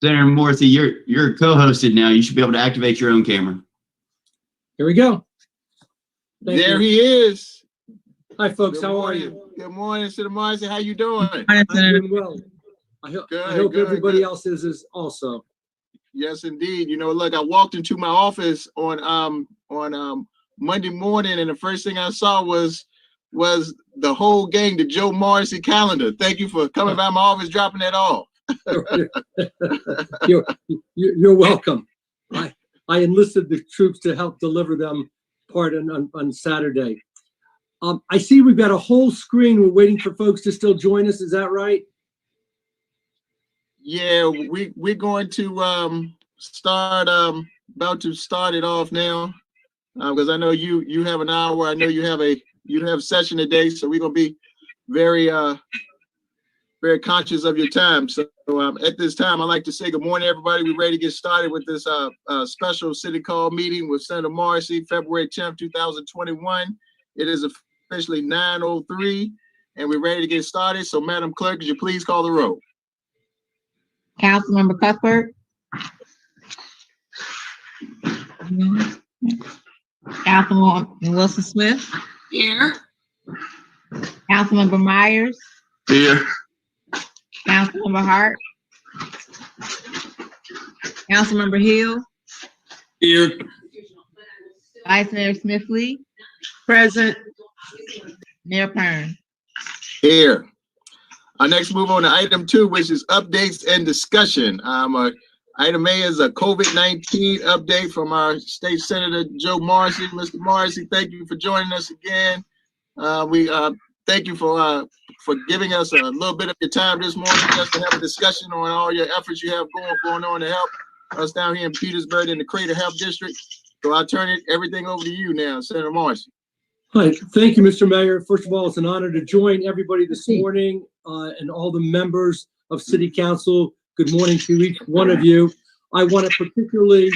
Senator Morrissey, you're co-hosted now. You should be able to activate your own camera. Here we go. There he is. Hi, folks. Good How morning. are you? Good morning, Senator Morrissey. How you doing? I'm doing well. I hope Good, everybody good. else is also. Yes, indeed. You know, look, I walked into my office on Monday morning, and the first thing I saw was the whole gang, the Joe Morrissey calendar. Thank you for coming by my office, dropping that off. You're welcome. I enlisted the troops to help deliver them part on Saturday. I see we've got a whole screen. We're waiting for folks to still join us. Is that right? Yeah, we're going to start about to start it off now, because I know you have an hour. I know you have session today, so we're gonna be very very conscious of your time. So at this time, I'd like to say good morning, everybody. We're ready to get started with this special city call meeting with Senator Morrissey, February 10th, 2021. It is officially 9:03, and we're ready to get started. So, Madam Clerk, could you please call the roll? Councilmember Cuthbert. Councilwoman Wilson Smith. Here. Councilmember Myers. Here. Councilmember Hart. Councilmember Hill. Here. Vice Mayor Smith-Lee. Present. Mayor Pern. Here. Our next move on to item 2, which is updates and discussion. Item A is a COVID-19 update from our state senator, Joe Morrissey. Mr. Morrissey, thank you for joining us again. We thank you for giving us a little bit of your time this morning just to have a discussion on all your efforts you have going on to help us down here in Petersburg in the Crater Health District. So I'll turn everything over to you now, Senator Morrissey. Hi, thank you, Mr. Mayor. First of all, it's an honor to join everybody this morning and all the members of City Council. Good morning to each one of you. I want to particularly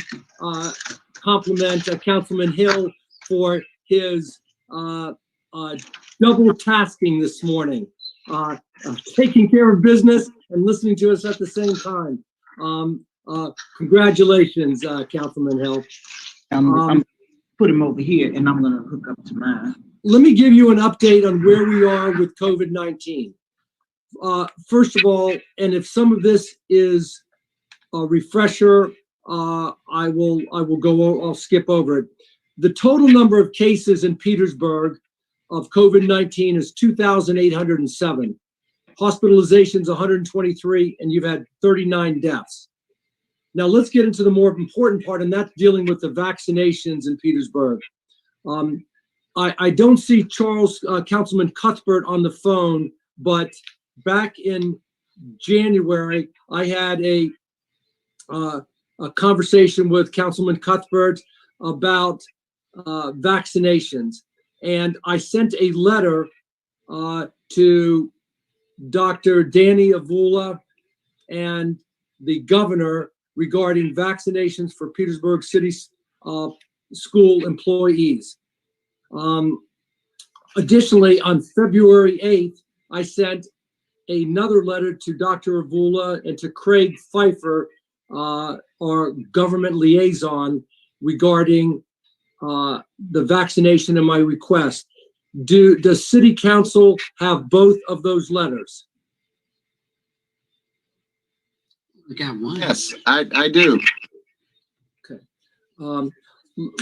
compliment Councilman Hill for his double tasking this morning, taking care of business and listening to us at the same time. Congratulations, Councilman Hill. I'm put him over here and I'm gonna hook up to mine. Let me give you an update on where we are with COVID-19. First of all, and if some of this is a refresher, I'll skip over it. The total number of cases in Petersburg of COVID-19 is 2,807. Hospitalizations 123, and you've had 39 deaths. Now let's get into the more important part, and that's dealing with the vaccinations in Petersburg. I don't see Councilman Cuthbert on the phone, but back in January, I had a conversation with Councilman Cuthbert about vaccinations. And I sent a letter to Dr. Danny Avula and the governor regarding vaccinations for Petersburg City school employees. Additionally, on February 8th, I sent another letter to Dr. Avula and to Craig Pfeiffer, our government liaison, regarding the vaccination and my request. Does City Council have both of those letters? We got one. Yes, I do. Okay.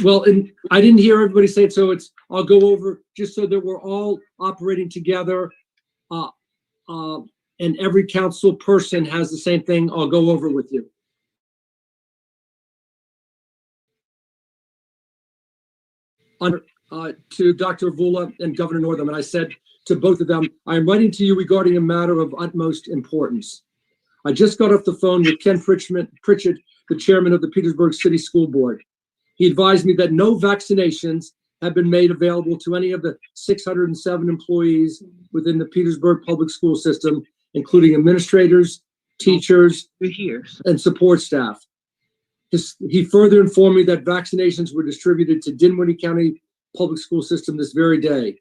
Well, and I didn't hear everybody say it, so I'll go over just so that we're all operating together. And every council person has the same thing. I'll go over with you. To Dr. Avula and Governor Northam, and I said to both of them, I am writing to you regarding a matter of utmost importance. I just got off the phone with Ken Pritchett, the chairman of the Petersburg City School Board. He advised me that no vaccinations have been made available to any of the 607 employees within the Petersburg public school system, including administrators, teachers, and support staff. He further informed me that vaccinations were distributed to Dinwiddie County Public School System this very day.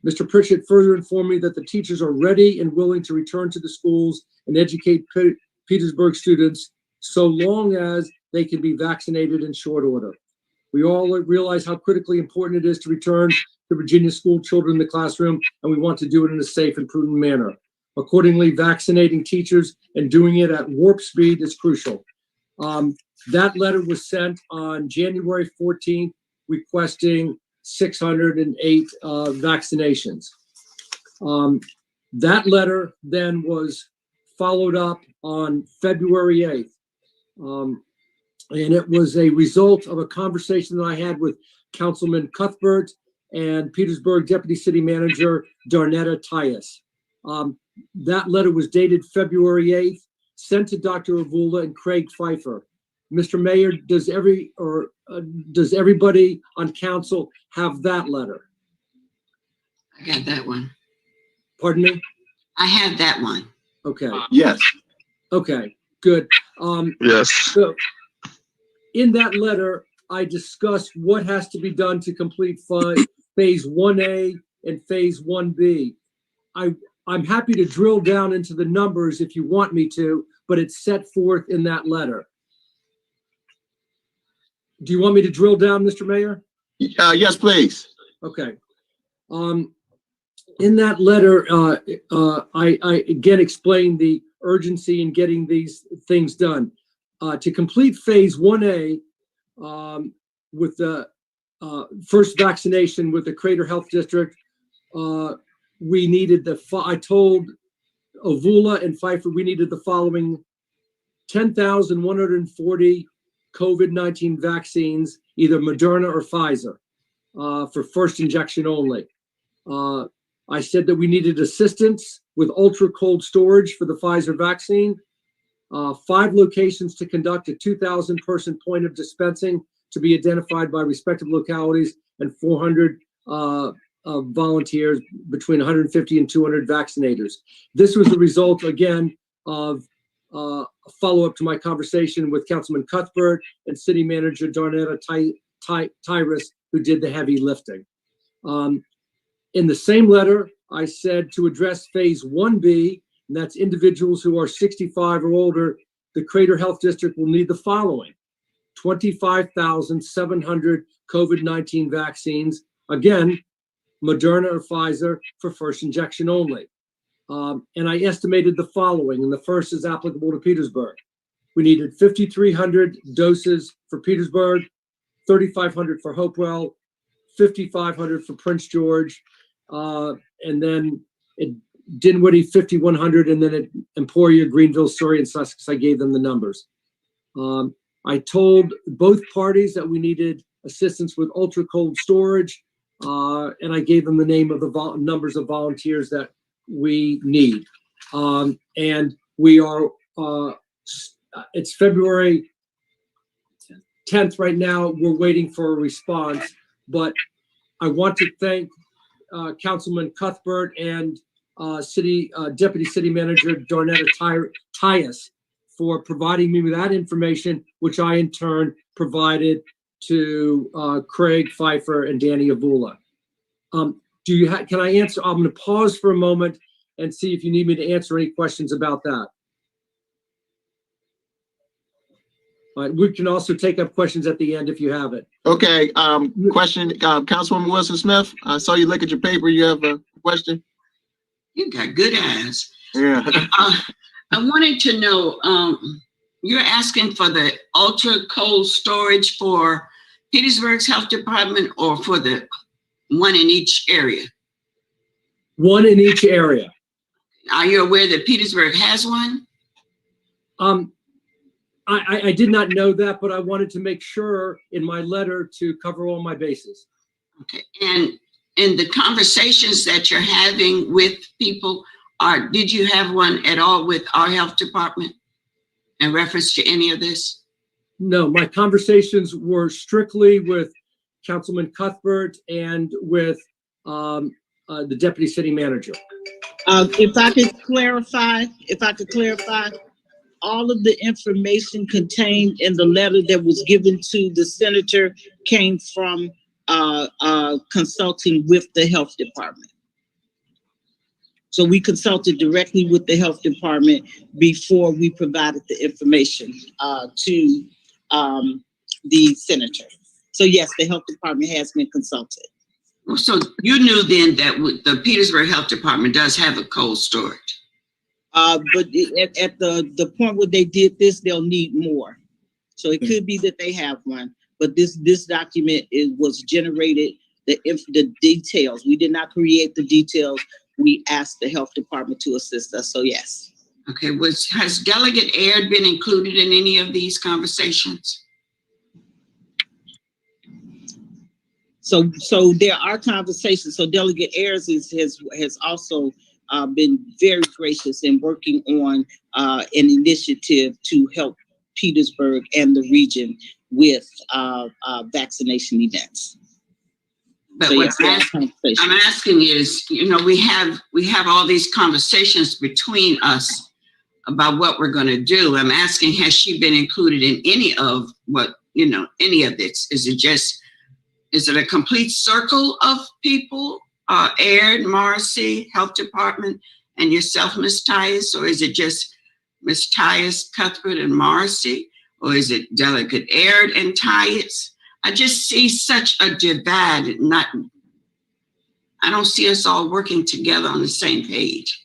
Mr. Pritchett further informed me that the teachers are ready and willing to return to the schools and educate Petersburg students so long as they can be vaccinated in short order. We all realize how critically important it is to return to Virginia school children in the classroom, and we want to do it in a safe and prudent manner. Accordingly, vaccinating teachers and doing it at warp speed is crucial. That letter was sent on January 14th, requesting 608 vaccinations. That letter then was followed up on February 8th. And it was a result of a conversation that I had with Councilman Cuthbert and Petersburg Deputy City Manager Darnetta Tyus. That letter was dated February 8th, sent to Dr. Avula and Craig Pfeiffer. Mr. Mayor, does everybody on council have that letter? I got that one. Pardon me? I have that one. Okay. Yes. Okay, good. Yes. So in that letter, I discussed what has to be done to complete phase 1A and phase 1B. I'm happy to drill down into the numbers if you want me to, but it's set forth in that letter. Do you want me to drill down, Mr. Mayor? Yes, please. Okay. In that letter, I again explained the urgency in getting these things done. To complete phase 1A with the first vaccination with the Crater Health District, we needed I told Avula and Pfeiffer we needed the following 10,140 COVID-19 vaccines, either Moderna or Pfizer, for first injection only. I said that we needed assistance with ultra cold storage for the Pfizer vaccine, 5 locations to conduct a 2,000 person point of dispensing to be identified by respective localities, and 400 volunteers, between 150 and 200 vaccinators. This was the result, again, of a follow-up to my conversation with Councilman Cuthbert and City Manager Darnetta Tyrus, who did the heavy lifting. In the same letter, I said to address phase 1B, and that's individuals who are 65 or older, the Crater Health District will need the following: 25,700 COVID-19 vaccines, again, Moderna or Pfizer for first injection only. And I estimated the following, and the first is applicable to Petersburg. We needed 5,300 doses for Petersburg, 3,500 for Hopewell, 5,500 for Prince George, and then Dinwiddie 5,100, and then at Emporia, Greenville, Surrey, and Sussex, I gave them the numbers. I told both parties that we needed assistance with ultra cold storage, and I gave them the name of the numbers of volunteers that we need. And we are, it's February 10th right now. We're waiting for a response, but I want to thank Councilman Cuthbert and Deputy City Manager Darnetta Tyus for providing me with that information, which I in turn provided to Craig Pfeiffer and Danny Avula. Can I answer? I'm going to pause for a moment and see if you need me to answer any questions about that. All right, we can also take up questions at the end if you have it. Okay, question, Councilwoman Wilson-Smith, I saw you look at your paper. You have a question? You got good eyes. Yeah. I wanted to know, you're asking for the ultra cold storage for Petersburg's health department, or for the one in each area? One in each area. Are you aware that Petersburg has one? I did not know that, but I wanted to make sure in my letter to cover all my bases. Okay, and in the conversations that you're having with people, did you have one at all with our health department in reference to any of this? No, my conversations were strictly with Councilman Cuthbert and with the Deputy City Manager. If I could clarify, all of the information contained in the letter that was given to the senator came from consulting with the health department. So we consulted directly with the health department before we provided the information to the senator. So yes, the health department has been consulted. So you knew then that the Petersburg Health Department does have a cold storage. But at the point where they did this, they'll need more. So it could be that they have one, but this document was generated, the details. We did not create the details. We asked the health department to assist us. So yes. Okay, has Delegate Aird been included in any of these conversations? So there are conversations. So Delegate Ayers has also been very gracious in working on an initiative to help Petersburg and the region with vaccination events. But So, what yes, I'm asking is, you know, we have all these conversations between us about what we're going to do. I'm asking, has she been included in any of what, you know, any of this? Is it a complete circle of people, Aird, Morrissey, Health Department, and yourself, Ms. Tyus? Or is it just Ms. Tyus, Cuthbert, and Morrissey? Or is it Delegate Aird and Tyus? I just see such a divide. I don't see us all working together on the same page.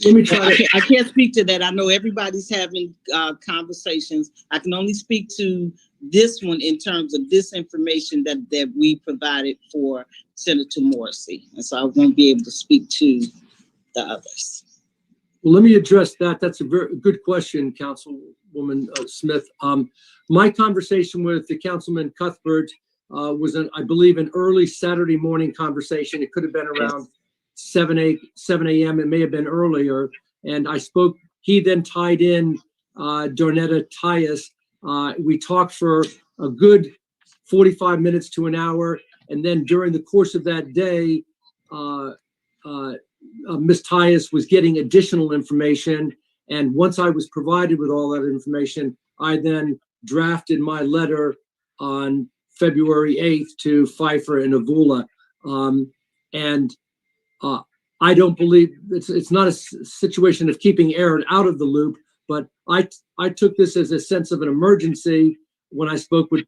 Let me try to, I can't speak to that. I know everybody's having conversations. I can only speak to this one in terms of this information that we provided for Senator Morrissey. And so I won't be able to speak to the others. well, let me address that. That's a very good question, Councilwoman Smith. My conversation with the Councilman Cuthbert was, I believe, an early Saturday morning conversation. It could have been around 7 a.m. It may have been earlier. And I spoke, he then tied in Dornetta Tyus. We talked for a good 45 minutes to an hour. And then during the course of that day, Ms. Tyus was getting additional information. And once I was provided with all that information, I then drafted my letter on February 8th to Pfeiffer and Avula. I don't believe it's not a situation of keeping Aird out of the loop, but I took this as a sense of an emergency when I spoke with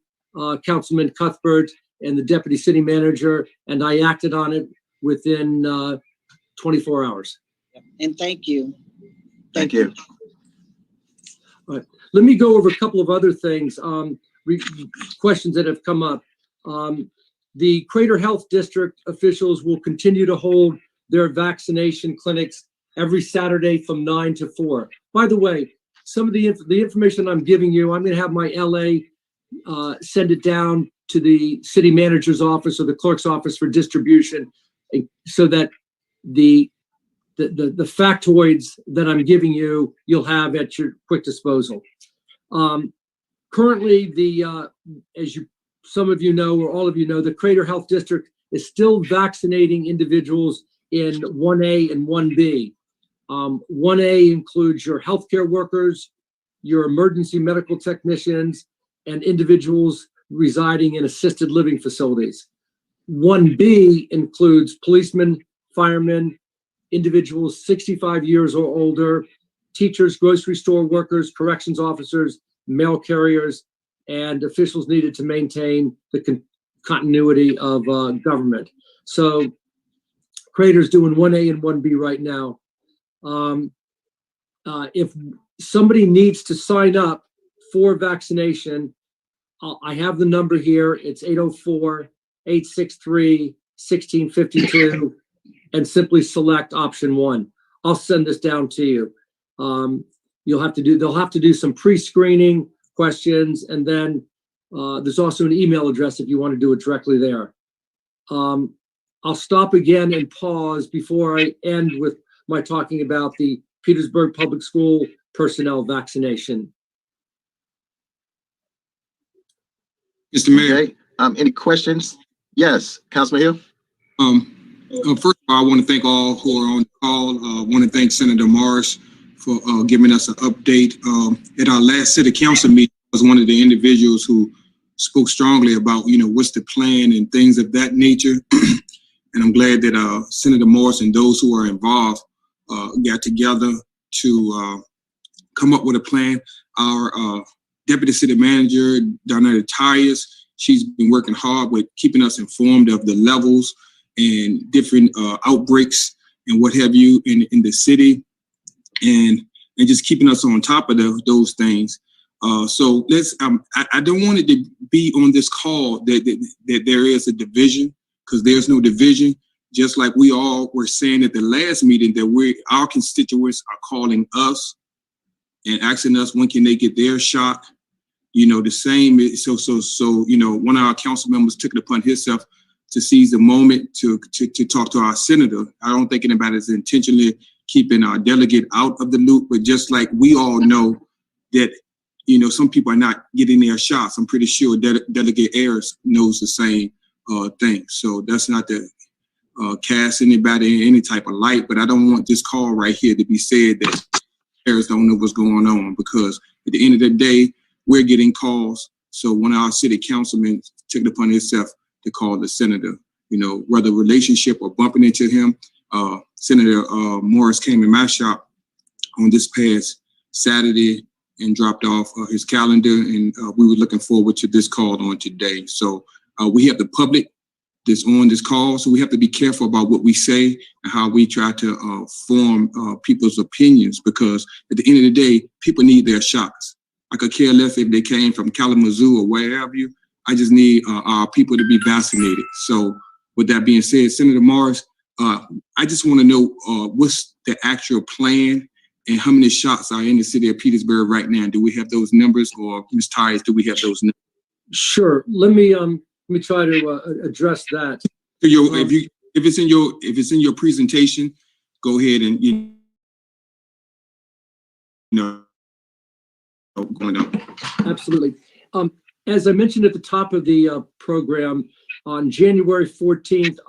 Councilman Cuthbert and the deputy city manager, and I acted on it within 24 hours. And thank you. Thank you. All right. Let me go over a couple of other things, questions that have come up. The Crater Health District officials will continue to hold their vaccination clinics every Saturday from 9 to 4. By the way, some of the information I'm giving you, I'm going to have my LA send it down to the city manager's office or the clerk's office for distribution, so that the factoids that I'm giving you, you'll have at your quick disposal. Currently, as some of you know, or all of you know, the Crater Health District is still vaccinating individuals in 1A and 1B. 1A includes your healthcare workers, your emergency medical technicians, and individuals residing in assisted living facilities. 1B includes policemen, firemen, individuals 65 years or older, teachers, grocery store workers, corrections officers, mail carriers, and officials needed to maintain the continuity of government. So Crater's doing 1A and 1B right now. If somebody needs to sign up for vaccination, I have the number here. It's 804-863-1652, and simply select option 1. I'll send this down to you. They'll have to do some pre-screening questions, and then there's also an email address if you want to do it directly there. I'll stop again and pause before I end with my talking about the Petersburg Public School personnel vaccination. Mr. Mayor. Okay. Any questions? Yes, Councilman Hill. First of all, I want to thank all who are on the call. I want to thank Senator Morris for giving us an update. At our last city council meeting, I was one of the individuals who spoke strongly about, what's the plan and things of that nature. And I'm glad that Senator Morris and those who are involved got together to come up with a plan. Our Deputy City Manager, Donetta Tyus, she's been working hard with keeping us informed of the levels and different outbreaks and what have you in the city, and just keeping us on top of those things. So let's. I don't want it to be on this call that there is a division, because there's no division. Just like we all were saying at the last meeting that our constituents are calling us and asking us when can they get their shot. You know, the same. So you know, one of our council members took it upon himself to seize the moment to talk to our senator. I don't think anybody is intentionally keeping our delegate out of the loop, but just like we all know that, you know, some people are not getting their shots. I'm pretty sure Delegate Ayers knows the same thing. So that's not to cast anybody in any type of light, but I don't want this call right here to be said that Ayers don't know what's going on, because at the end of the day, we're getting calls. So one of our city councilmen took it upon himself to call the senator, you know, whether relationship or bumping into him. Senator Morris came in my shop on this past Saturday and dropped off his calendar, and we were looking forward to this call on today. So we have the public that's on this call, so we have to be careful about what we say and how we try to form people's opinions, because at the end of the day, people need their shots. I could care less if they came from Kalamazoo or wherever you. I just need our people to be vaccinated. So with that being said, Senator Morris, I just want to know what's the actual plan and how many shots are in the city of Petersburg right now. Do we have those numbers, or Ms. Tyus, do we have those numbers? Sure. Let me try to address that. So if it's in your presentation, go ahead and you know going on. Absolutely. As I mentioned at the top of the program, on January 14th,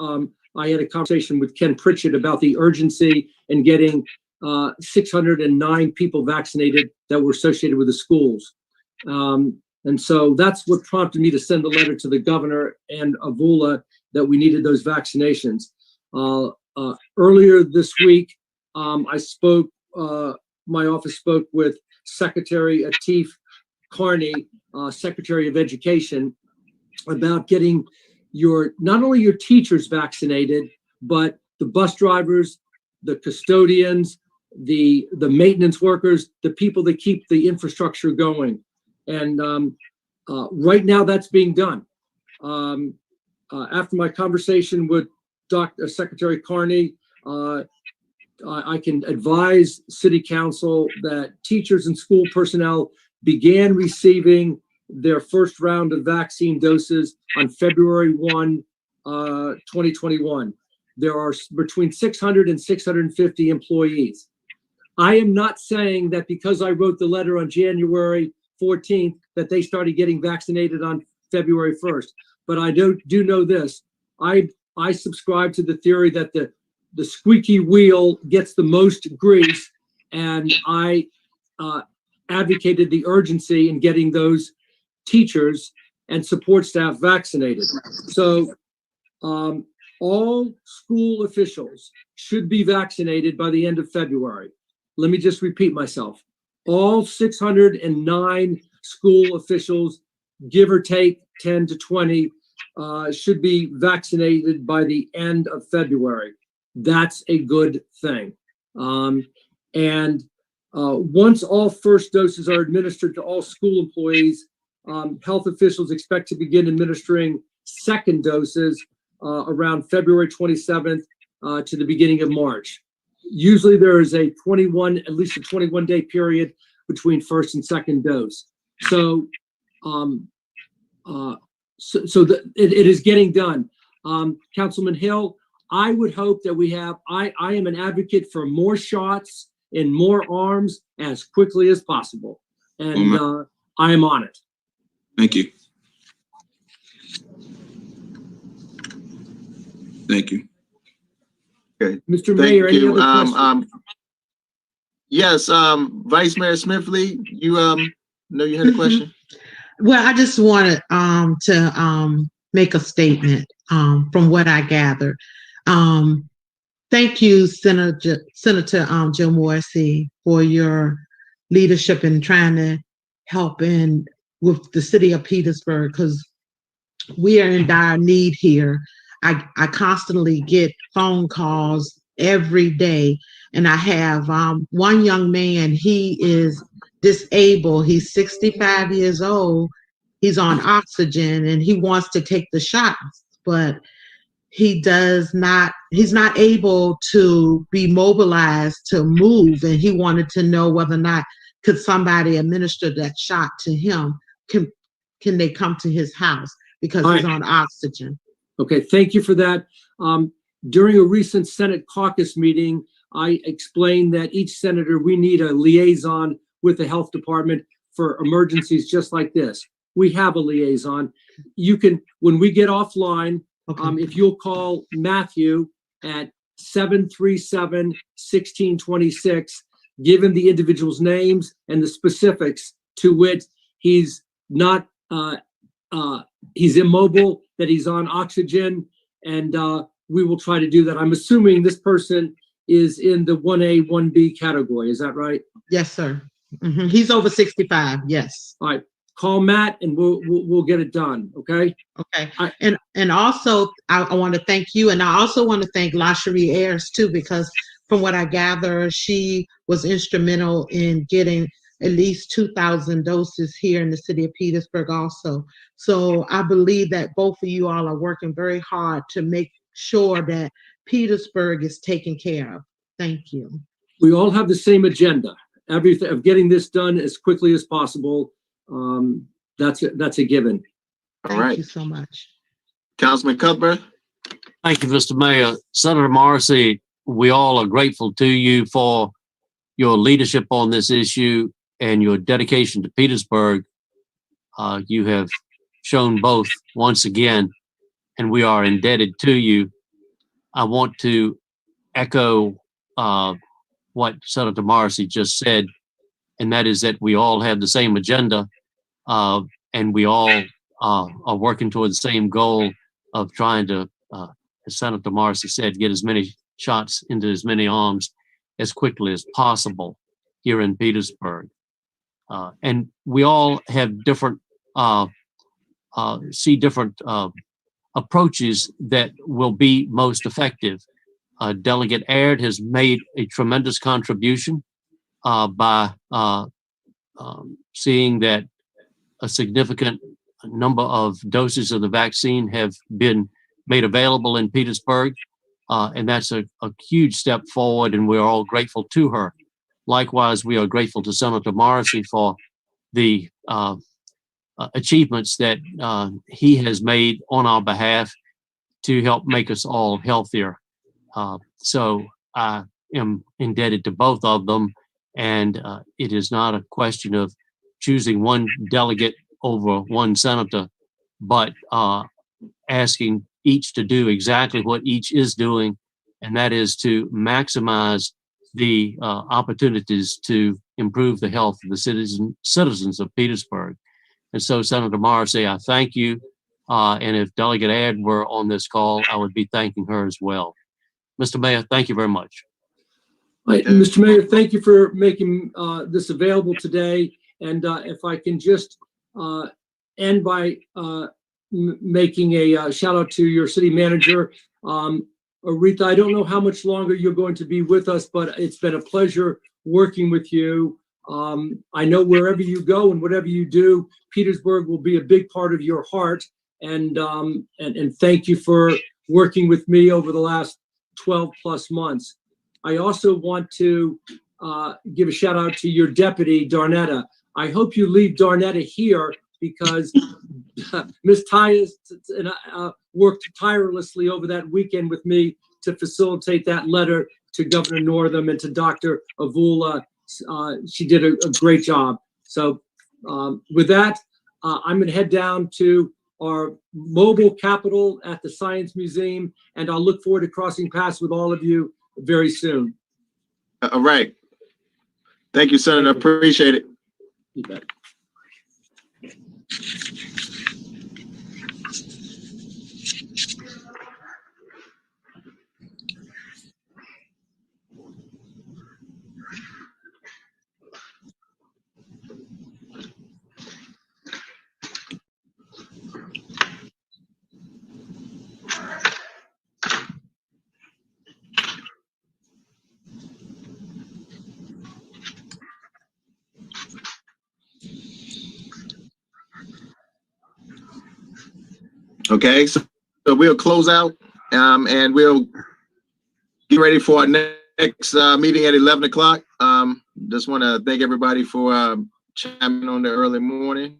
I had a conversation with Ken Pritchett about the urgency in getting 609 people vaccinated that were associated with the schools. And so that's what prompted me to send a letter to the governor and Avula that we needed those vaccinations. Earlier this week, my office spoke with Secretary Atif Carney, Secretary of Education, about getting not only your teachers vaccinated, but the bus drivers, the custodians, the maintenance workers, the people that keep the infrastructure going. And right now that's being done. After my conversation with Secretary Carney, I can advise City Council that teachers and school personnel began receiving their first round of vaccine doses on February 1, 2021. There are between 600 and 650 employees. I am not saying that because I wrote the letter on January 14th that they started getting vaccinated on February 1st, but I do know this. I subscribe to the theory that the squeaky wheel gets the most grease, and I advocated the urgency in getting those teachers and support staff vaccinated. So all school officials should be vaccinated by the end of February. Let me just repeat myself. All 609 school officials, give or take 10 to 20, should be vaccinated by the end of February. That's a good thing. Once all first doses are administered to all school employees, health officials expect to begin administering second doses around February 27th to the beginning of March. Usually there is at least a 21-day period between first and second dose. So, it is getting done. Councilman Hill, I would hope that I am an advocate for more shots and more arms as quickly as possible. And I am on it. Thank you. Thank you. Okay. Mr. Mayor, any other questions? Yes, Vice Mayor Smithley, you know you had a question? Well, I just wanted to make a statement from what I gathered. Thank you, Senator Joe Morrissey, for your leadership in trying to help in with the city of Petersburg, because we are in dire need here. I constantly get phone calls every day, and I have one young man. He is disabled. He's 65 years old. He's on oxygen, and he wants to take the shots, but he's not able to be mobilized to move, and he wanted to know whether or not could somebody administer that shot to him. Can they come to his house because he's on oxygen? Okay, thank you for that. During a recent Senate caucus meeting, I explained that each senator, we need a liaison with the health department for emergencies just like this. We have a liaison. You can, when we get offline, if you'll call Matthew at 737-1626, give him the individual's names and the specifics, to wit, he's not, he's immobile, that he's on oxygen, and we will try to do that. I'm assuming this person is in the 1A, 1B category. Is that right? Yes, sir. Mm-hmm. He's over 65. Yes. All right. Call Matt and we'll get it done. Okay. Okay. And also I want to thank you, and I also want to thank LaCherie Ayers too, because from what I gather, she was instrumental in getting at least 2,000 doses here in the city of Petersburg also. So I believe that both of you all are working very hard to make sure that Petersburg is taken care of. Thank you. We all have the same agenda, everything of getting this done as quickly as possible. That's a given. All right. Thank you so much. Councilman Cuthbert. Thank you, Mr. Mayor. Senator Morrissey, we all are grateful to you for your leadership on this issue and your dedication to Petersburg. You have shown both once again, and we are indebted to you. I want to echo what Senator Morrissey just said, and that is that we all have the same agenda, and we all are working toward the same goal of trying to, as Senator Morrissey said, get as many shots into as many arms as quickly as possible here in Petersburg. And we all have different, see different approaches that will be most effective. Delegate Aird has made a tremendous contribution by seeing that a significant number of doses of the vaccine have been made available in Petersburg. And that's a huge step forward, and we're all grateful to her. Likewise, we are grateful to Senator Morrissey for the achievements that he has made on our behalf to help make us all healthier. So I am indebted to both of them, and it is not a question of choosing one delegate over one senator, but asking each to do exactly what each is doing, and that is to maximize the opportunities to improve the health of the citizens of Petersburg. And so, Senator Morrissey, I thank you. And if Delegate Aird were on this call, I would be thanking her as well. Mr. Mayor, thank you very much. Right, Mr. Mayor, thank you for making this available today. And if I can just end by making a shout out to your city manager, Aretha. I don't know how much longer you're going to be with us, but it's been a pleasure working with you. I know wherever you go and whatever you do, Petersburg will be a big part of your heart. And thank you for working with me over the last 12 plus months. I also want to give a shout out to your deputy, Darnetta. I hope you leave Darnetta here, because Ms. Tyas worked tirelessly over that weekend with me to facilitate that letter to Governor Northam and to Dr. Avula. She did a great job. So with that, I'm going to head down to our mobile capital at the Science Museum, and I'll look forward to crossing paths with all of you very soon. All right. Thank you, Senator. Appreciate it. You bet. Okay, so we'll close out, and we'll get ready for our next meeting at 11 o'clock. Just want to thank everybody for chiming on the early morning,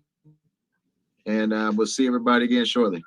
and we'll see everybody again shortly.